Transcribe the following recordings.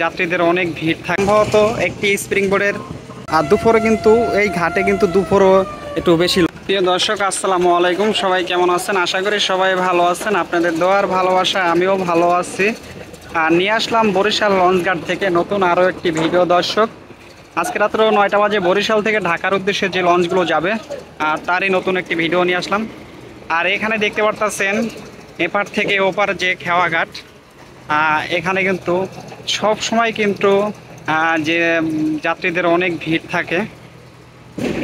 যাত্রীদের অনেক ভিড় থাকে। সম্ভবত একটি স্প্রিং বোর্ডের দুপুরে কিন্তু এই ঘাটে কিন্তু দুপুরও একটু বেশি। প্রিয় দর্শক, আসসালামু আলাইকুম। সবাই কেমন আছেন? আশা করি সবাই ভালো আছেন। আপনাদের দোয়ার ভালোবাসা আমিও ভালো আছি। নিয়ে আসলাম বরিশাল লঞ্চঘাট থেকে নতুন আরও একটি ভিডিও। দর্শক, আজকে রাত্র 9টা বাজে বরিশাল থেকে ঢাকার উদ্দেশ্যে যে লঞ্চগুলো যাবে তারই নতুন একটি ভিডিও নিয়ে আসলাম। আর এখানে দেখতে পারতেছেন এপার থেকে ওপার যে খেওয়াঘাট, এখানে কিন্তু সব সময় কিন্তু যে যাত্রীদের অনেক ভিড় থাকে।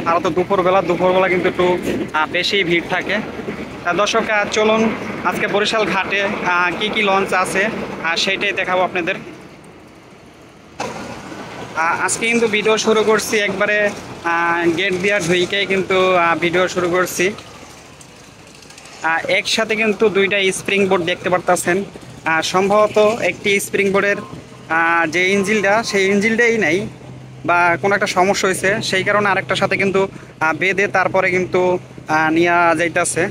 আর তো দুপুরবেলা কিন্তু একটু বেশি ভিড় থাকে। দর্শক, চলুন আজকে বরিশাল ঘাটে কি কি লঞ্চ আছে সেইটাই দেখাবো আপনাদের। আজকে কিন্তু ভিডিও শুরু করছি একবারে গেট দিয়া ঢুইকেই কিন্তু ভিডিও শুরু করছি। একসাথে কিন্তু দুইটা স্প্রিং বোর্ড দেখতে পারতেছেন। সম্ভবত একটি স্প্রিং বোর্ডের যে ইঞ্জিনটা সেই ইঞ্জিনটাই নেই বা কোনো একটা সমস্যা হয়েছে, সেই কারণে আরেকটার সাথে কিন্তু বেঁধে তারপরে কিন্তু নিয়ে যাইতেছে।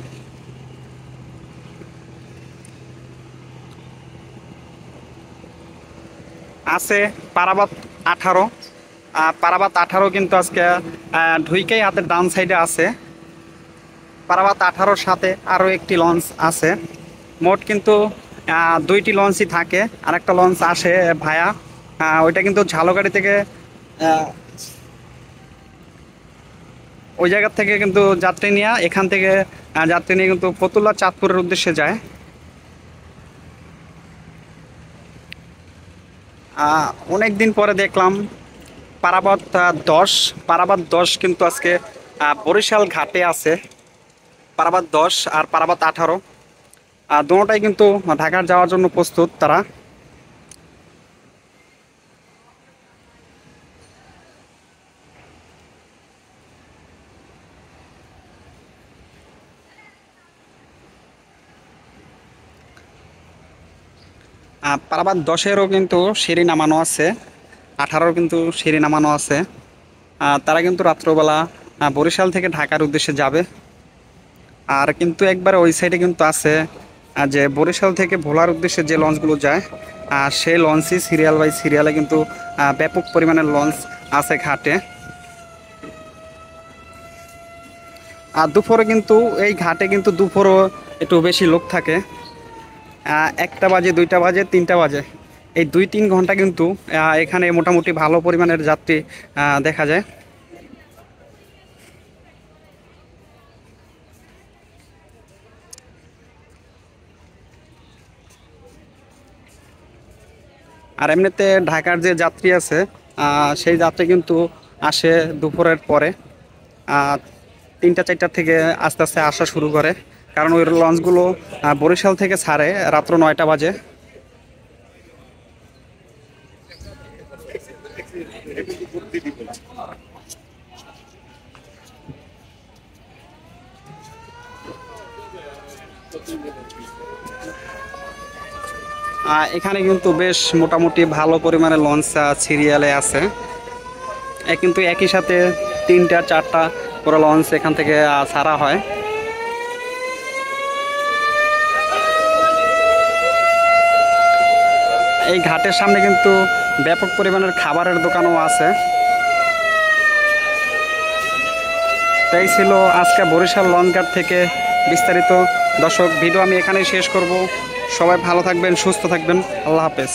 আছে পারাবাত 18। পারাবাত 18 কিন্তু আজকে ঢুইকেই হাতের ডান সাইডে আছে। পারাবাত 18-র সাথে আরও একটি লঞ্চ আছে। মোট কিন্তু দুইটি লঞ্চই থাকে। আরেকটা লঞ্চ আসে ভায়া, ওইটা কিন্তু ঝালকাঠি থেকে ওই জায়গা থেকে কিন্তু যাত্রী নিয়ে এখান থেকে যাত্রী নিয়ে কিন্তু ফতুল্লা চাঁদপুরের উদ্দেশ্যে যায়। অনেক দিন পরে দেখলাম পারাবাত 10 কিন্তু আজকে বরিশাল ঘাটে আছে। পারাবাত 10 আর পারাবাত 18 দুটোটাই কিন্তু ঢাকার যাওয়ার জন্য প্রস্তুত তারা। পারাবাত 10-এরও কিন্তু সিঁড়ি নামানো আছে, 18-র কিন্তু সিঁড়ি নামানো আছে। তারা কিন্তু রাত্রবেলা বরিশাল থেকে ঢাকার উদ্দেশ্যে যাবে। আর কিন্তু একবার ওই সাইডে কিন্তু আছে যে বরিশাল থেকে ভোলার উদ্দেশ্যে যে লঞ্চগুলো যায় সেই লঞ্চই সিরিয়াল বাই সিরিয়ালে কিন্তু ব্যাপক পরিমাণের লঞ্চ আছে ঘাটে। আর দুপুরে কিন্তু এই ঘাটে কিন্তু দুপুরও একটু বেশি লোক থাকে। 1টা বাজে, 2টা বাজে, 3টা বাজে, এই 2-3 ঘন্টা কিন্তু এখানে মোটামুটি ভালো পরিমাণের যাত্রী দেখা যায়। আর এমনিতে ঢাকার যে যাত্রী আছে সেই যাত্রী কিন্তু আসে দুপুরের পরে 3টা-4টা থেকে আস্তে আস্তে আসা শুরু করে, কারণ ওই লঞ্চগুলো বরিশাল থেকে ছাড়ে রাত্র 9টা বাজে। এখানে কিন্তু বেশ মোটামুটি ভালো পরিমাণে লঞ্চ সিরিয়ালে আছে। কিন্তু একই সাথে 3টা-4টা করে লঞ্চ এখান থেকে ছাড়া হয়। এই ঘাটের সামনে কিন্তু ব্যাপক পরিমাণের খাবারের দোকানও আছে। তাই ছিল আজকে বরিশাল লঞ্চঘাট থেকে বিস্তারিত। দর্শক, ভিডিও আমি এখানেই শেষ করব। সবাই ভালো থাকবেন, সুস্থ থাকবেন। আল্লাহ হাফেজ।